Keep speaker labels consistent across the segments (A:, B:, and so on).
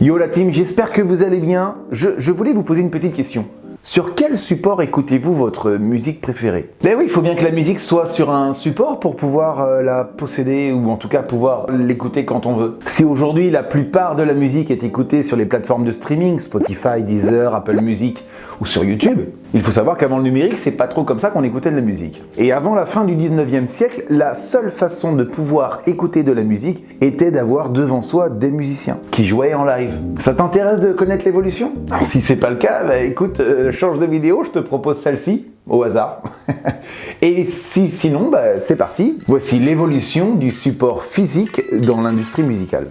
A: Yo la team, j'espère que vous allez bien. Je voulais vous poser une petite question. Sur quel support écoutez-vous votre musique préférée? Ben oui, il faut bien que la musique soit sur un support pour pouvoir la posséder ou en tout cas pouvoir l'écouter quand on veut. Si aujourd'hui la plupart de la musique est écoutée sur les plateformes de streaming, Spotify, Deezer, Apple Music ou sur YouTube, il faut savoir qu'avant le numérique, c'est pas trop comme ça qu'on écoutait de la musique. Et avant la fin du 19e siècle, la seule façon de pouvoir écouter de la musique était d'avoir devant soi des musiciens qui jouaient en live. Ça t'intéresse de connaître l'évolution? Si c'est pas le cas, bah écoute, change de vidéo, je te propose celle-ci, au hasard. Et sinon, bah, c'est parti. Voici l'évolution du support physique dans l'industrie musicale.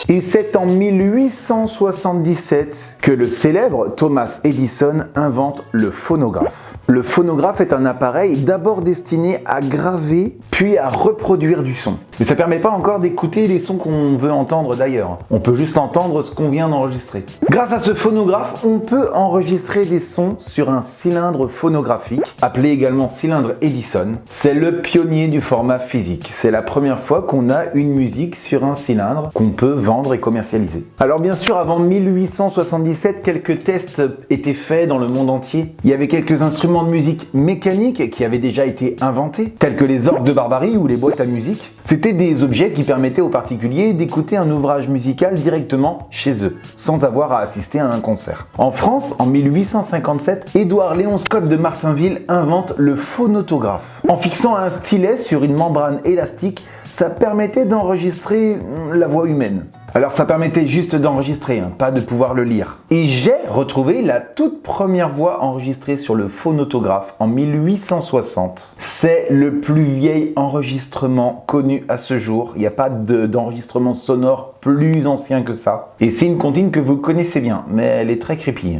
A: Et c'est en 1877 que le célèbre Thomas Edison invente le phonographe. Le phonographe est un appareil d'abord destiné à graver, puis à reproduire du son. Mais ça ne permet pas encore d'écouter les sons qu'on veut entendre d'ailleurs. On peut juste entendre ce qu'on vient d'enregistrer. Grâce à ce phonographe, on peut enregistrer des sons sur un cylindre phonographique, appelé également cylindre Edison. C'est le pionnier du format physique. C'est la première fois qu'on a une musique sur un cylindre qu'on peut vendre et commercialisé. Alors bien sûr, avant 1877, quelques tests étaient faits dans le monde entier. Il y avait quelques instruments de musique mécaniques qui avaient déjà été inventés, tels que les orgues de Barbarie ou les boîtes à musique. C'était des objets qui permettaient aux particuliers d'écouter un ouvrage musical directement chez eux, sans avoir à assister à un concert. En France, en 1857, Édouard Léon Scott de Martinville invente le phonautographe. En fixant un stylet sur une membrane élastique, ça permettait d'enregistrer la voix humaine. Alors ça permettait juste d'enregistrer, pas de pouvoir le lire. Et j'ai retrouvé la toute première voix enregistrée sur le phonautographe en 1860. C'est le plus vieil enregistrement connu à ce jour. Il n'y a pas d'enregistrement sonore plus ancien que ça. Et c'est une comptine que vous connaissez bien, mais elle est très creepy.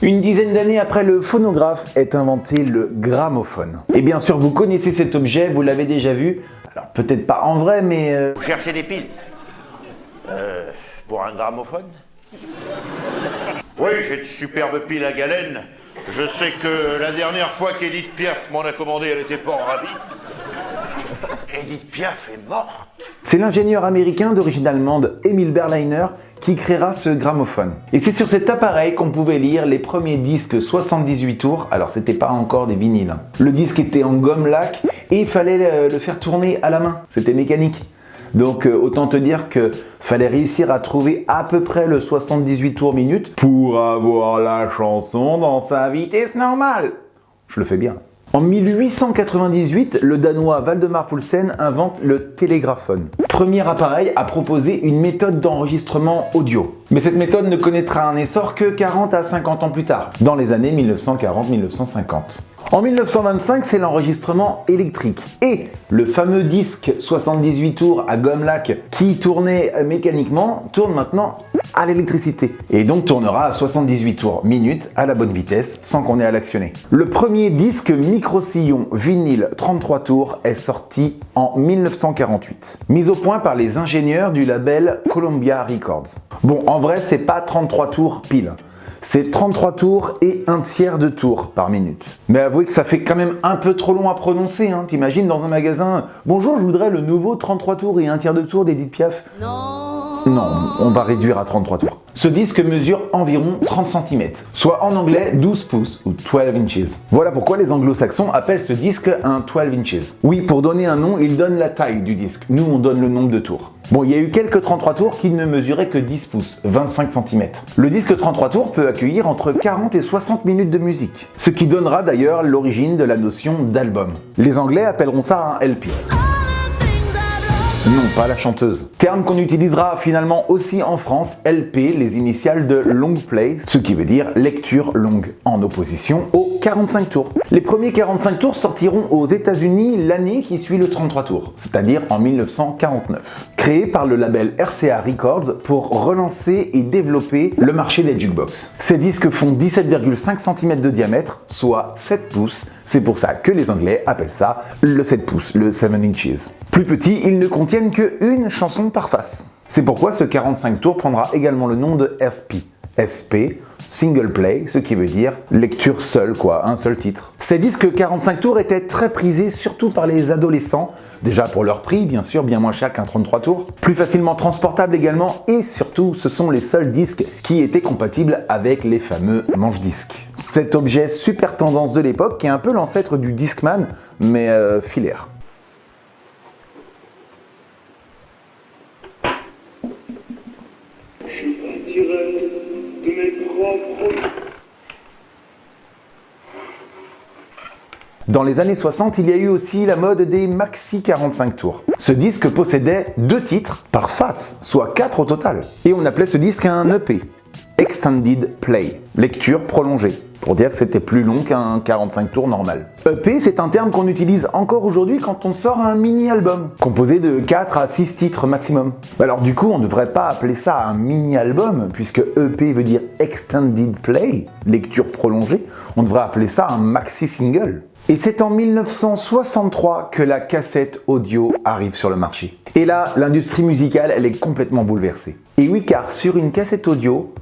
A: Une dizaine d'années après le phonographe est inventé le gramophone. Et bien sûr, vous connaissez cet objet, vous l'avez déjà vu. Alors peut-être pas en vrai, mais...
B: Vous cherchez des piles pour un gramophone? Oui, j'ai de superbes piles à galène. Je sais que la dernière fois qu'Edith Piaf m'en a commandé, elle était fort ravie. Edith Piaf est morte.
A: C'est l'ingénieur américain d'origine allemande Emil Berliner qui créera ce gramophone. Et c'est sur cet appareil qu'on pouvait lire les premiers disques 78 tours, alors c'était pas encore des vinyles. Le disque était en gomme laque et il fallait le faire tourner à la main, c'était mécanique. Donc autant te dire que fallait réussir à trouver à peu près le 78 tours minute pour avoir la chanson dans sa vitesse normale. Je le fais bien. En 1898, le Danois Valdemar Poulsen invente le télégraphone. Premier appareil à proposer une méthode d'enregistrement audio. Mais cette méthode ne connaîtra un essor que 40 à 50 ans plus tard, dans les années 1940-1950. En 1925, c'est l'enregistrement électrique. Et le fameux disque 78 tours à gomme laque qui tournait mécaniquement tourne maintenant à l'électricité. Et donc tournera à 78 tours minute à la bonne vitesse sans qu'on ait à l'actionner. Le premier disque micro-sillon vinyle 33 tours est sorti en 1948. Mis au point par les ingénieurs du label Columbia Records. Bon, en vrai, c'est pas 33 tours pile. C'est 33 tours et un tiers de tour par minute. Mais avouez que ça fait quand même un peu trop long à prononcer. T'imagines dans un magasin « Bonjour, je voudrais le nouveau 33 tours et un tiers de tour d'Edith Piaf ». Non, on va réduire à 33 tours. Ce disque mesure environ 30 cm, soit en anglais 12 pouces ou 12 inches. Voilà pourquoi les anglo-saxons appellent ce disque un 12 inches. Oui, pour donner un nom, ils donnent la taille du disque. Nous, on donne le nombre de tours. Bon, il y a eu quelques 33 tours qui ne mesuraient que 10 pouces, 25 cm. Le disque 33 tours peut accueillir entre 40 et 60 minutes de musique, ce qui donnera d'ailleurs l'origine de la notion d'album. Les Anglais appelleront ça un LP. Non, pas la chanteuse. Terme qu'on utilisera finalement aussi en France, LP, les initiales de long play, ce qui veut dire lecture longue, en opposition aux 45 tours. Les premiers 45 tours sortiront aux États-Unis l'année qui suit le 33 tours, c'est-à-dire en 1949. Créé par le label RCA Records pour relancer et développer le marché des jukebox. Ces disques font 17,5 cm de diamètre, soit 7 pouces. C'est pour ça que les Anglais appellent ça le 7 pouces, le 7 inches. Plus petit, ils ne contiennent qu'une chanson par face. C'est pourquoi ce 45 tours prendra également le nom de SP, SP, single play, ce qui veut dire lecture seule quoi, un seul titre. Ces disques 45 tours étaient très prisés surtout par les adolescents, déjà pour leur prix bien sûr, bien moins cher qu'un 33 tours, plus facilement transportable également et surtout ce sont les seuls disques qui étaient compatibles avec les fameux manche-disques. Cet objet super tendance de l'époque qui est un peu l'ancêtre du Discman mais filaire. Dans les années 60, il y a eu aussi la mode des maxi 45 tours. Ce disque possédait 2 titres par face, soit 4 au total. Et on appelait ce disque un EP, Extended Play, lecture prolongée, pour dire que c'était plus long qu'un 45 tours normal. EP, c'est un terme qu'on utilise encore aujourd'hui quand on sort un mini-album, composé de 4 à 6 titres maximum. Alors du coup, on ne devrait pas appeler ça un mini-album, puisque EP veut dire Extended Play, lecture prolongée, on devrait appeler ça un maxi-single. Et c'est en 1963 que la cassette audio arrive sur le marché. Et là, l'industrie musicale, elle est complètement bouleversée. Et oui, car sur une cassette audio,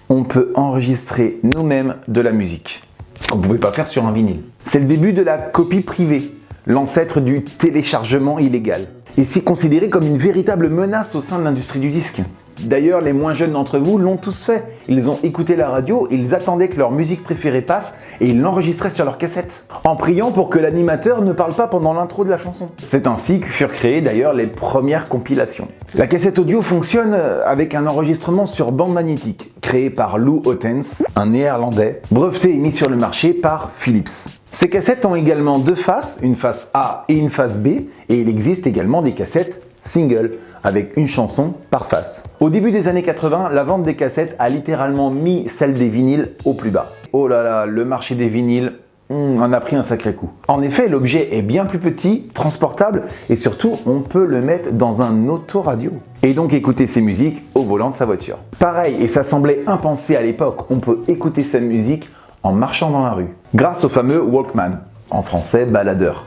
A: on peut enregistrer nous-mêmes de la musique. Ce qu'on ne pouvait pas faire sur un vinyle. C'est le début de la copie privée, l'ancêtre du téléchargement illégal. Et c'est considéré comme une véritable menace au sein de l'industrie du disque. D'ailleurs, les moins jeunes d'entre vous l'ont tous fait. Ils ont écouté la radio, ils attendaient que leur musique préférée passe et ils l'enregistraient sur leur cassette, en priant pour que l'animateur ne parle pas pendant l'intro de la chanson. C'est ainsi que furent créées d'ailleurs les premières compilations. La cassette audio fonctionne avec un enregistrement sur bande magnétique, créé par Lou Ottens, un néerlandais, breveté et mis sur le marché par Philips. Ces cassettes ont également 2 faces, une face A et une face B, et il existe également des cassettes single, avec une chanson par face. Au début des années 80, la vente des cassettes a littéralement mis celle des vinyles au plus bas. Oh là là, le marché des vinyles en a pris un sacré coup. En effet, l'objet est bien plus petit, transportable, et surtout, on peut le mettre dans un autoradio. Et donc écouter ses musiques au volant de sa voiture. Pareil, et ça semblait impensé à l'époque, on peut écouter sa musique en marchant dans la rue. Grâce au fameux Walkman, en français baladeur.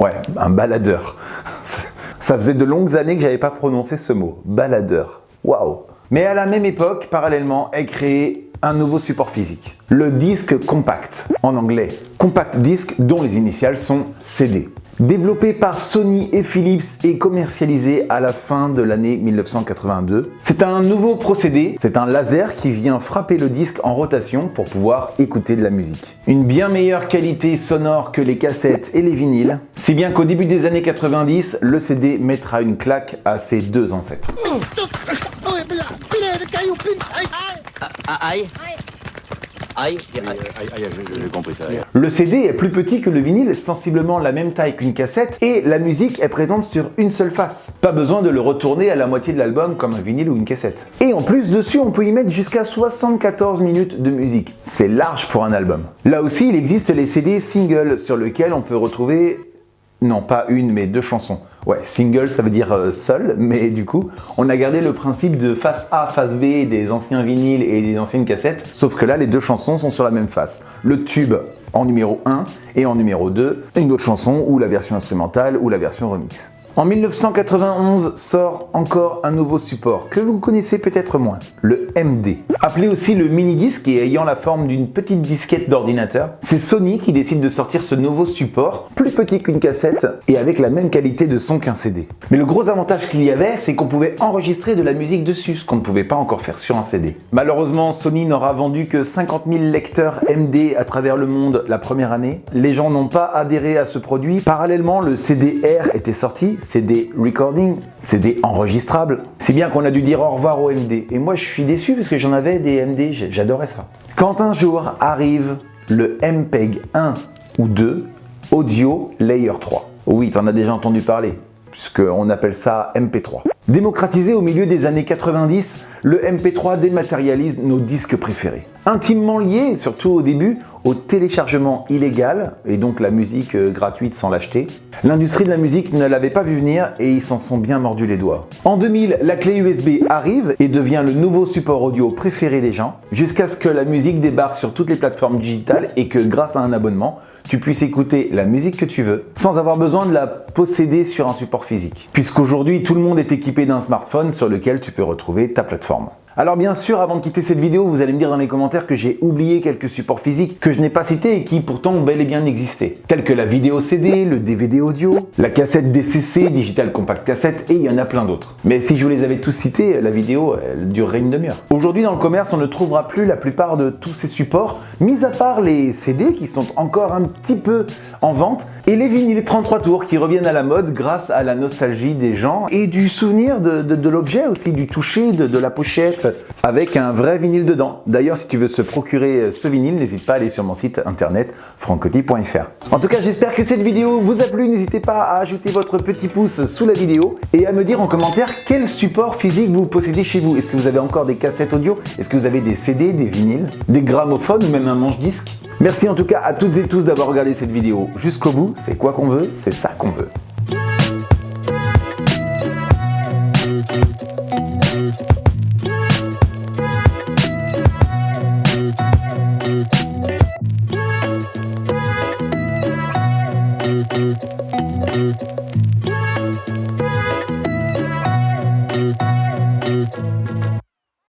A: Ouais, un baladeur. Ça faisait de longues années que j'avais pas prononcé ce mot, baladeur. Waouh! Mais à la même époque, parallèlement, est créé un nouveau support physique, le disque compact, en anglais compact disc dont les initiales sont CD. Développé par Sony et Philips et commercialisé à la fin de l'année 1982. C'est un nouveau procédé, c'est un laser qui vient frapper le disque en rotation pour pouvoir écouter de la musique. Une bien meilleure qualité sonore que les cassettes et les vinyles, si bien qu'au début des années 90, le CD mettra une claque à ses 2 ancêtres.
B: J'ai compris ça.
A: Le CD est plus petit que le vinyle, sensiblement la même taille qu'une cassette, et la musique est présente sur une seule face. Pas besoin de le retourner à la moitié de l'album comme un vinyle ou une cassette. Et en plus, dessus, on peut y mettre jusqu'à 74 minutes de musique. C'est large pour un album. Là aussi, il existe les CD singles sur lesquels on peut retrouver... Non, pas une, mais 2 chansons. Ouais, single, ça veut dire seul, mais du coup, on a gardé le principe de face A, face B des anciens vinyles et des anciennes cassettes, sauf que là, les 2 chansons sont sur la même face. Le tube en numéro 1 et en numéro 2, une autre chanson ou la version instrumentale ou la version remix. En 1991 sort encore un nouveau support que vous connaissez peut-être moins, le MD. Appelé aussi le mini-disque et ayant la forme d'une petite disquette d'ordinateur, c'est Sony qui décide de sortir ce nouveau support, plus petit qu'une cassette et avec la même qualité de son qu'un CD. Mais le gros avantage qu'il y avait, c'est qu'on pouvait enregistrer de la musique dessus, ce qu'on ne pouvait pas encore faire sur un CD. Malheureusement, Sony n'aura vendu que 50 000 lecteurs MD à travers le monde la première année. Les gens n'ont pas adhéré à ce produit. Parallèlement, le CD-R était sorti, CD recording, CD enregistrable. C'est bien qu'on a dû dire au revoir au MD. Et moi, je suis déçu parce que j'en avais des MD, j'adorais ça. Quand un jour arrive le MPEG 1 ou 2 Audio Layer 3. Oui, t'en as déjà entendu parler, puisqu'on appelle ça MP3. Démocratisé au milieu des années 90, le MP3 dématérialise nos disques préférés. Intimement lié, surtout au début, au téléchargement illégal, et donc la musique gratuite sans l'acheter. L'industrie de la musique ne l'avait pas vu venir et ils s'en sont bien mordus les doigts. En 2000, la clé USB arrive et devient le nouveau support audio préféré des gens, jusqu'à ce que la musique débarque sur toutes les plateformes digitales et que grâce à un abonnement, tu puisses écouter la musique que tu veux, sans avoir besoin de la posséder sur un support physique. Puisqu'aujourd'hui, tout le monde est équipé d'un smartphone sur lequel tu peux retrouver ta plateforme. Alors bien sûr, avant de quitter cette vidéo, vous allez me dire dans les commentaires que j'ai oublié quelques supports physiques que je n'ai pas cités et qui pourtant ont bel et bien existé. Tels que la vidéo CD, le DVD audio, la cassette DCC, Digital Compact Cassette, et il y en a plein d'autres. Mais si je vous les avais tous cités, la vidéo, elle durerait une demi-heure. Aujourd'hui dans le commerce, on ne trouvera plus la plupart de tous ces supports, mis à part les CD qui sont encore un petit peu en vente, et les vinyles 33 tours qui reviennent à la mode grâce à la nostalgie des gens et du souvenir de l'objet aussi, du toucher, de la pochette, avec un vrai vinyle dedans. D'ailleurs, si tu veux se procurer ce vinyle, n'hésite pas à aller sur mon site internet francoty.fr. En tout cas, j'espère que cette vidéo vous a plu. N'hésitez pas à ajouter votre petit pouce sous la vidéo et à me dire en commentaire quel support physique vous possédez chez vous. Est-ce que vous avez encore des cassettes audio? Est-ce que vous avez des CD, des vinyles, des gramophones ou même un manche-disque? Merci en tout cas à toutes et tous d'avoir regardé cette vidéo jusqu'au bout. C'est quoi qu'on veut, c'est ça qu'on veut.
C: Thank you.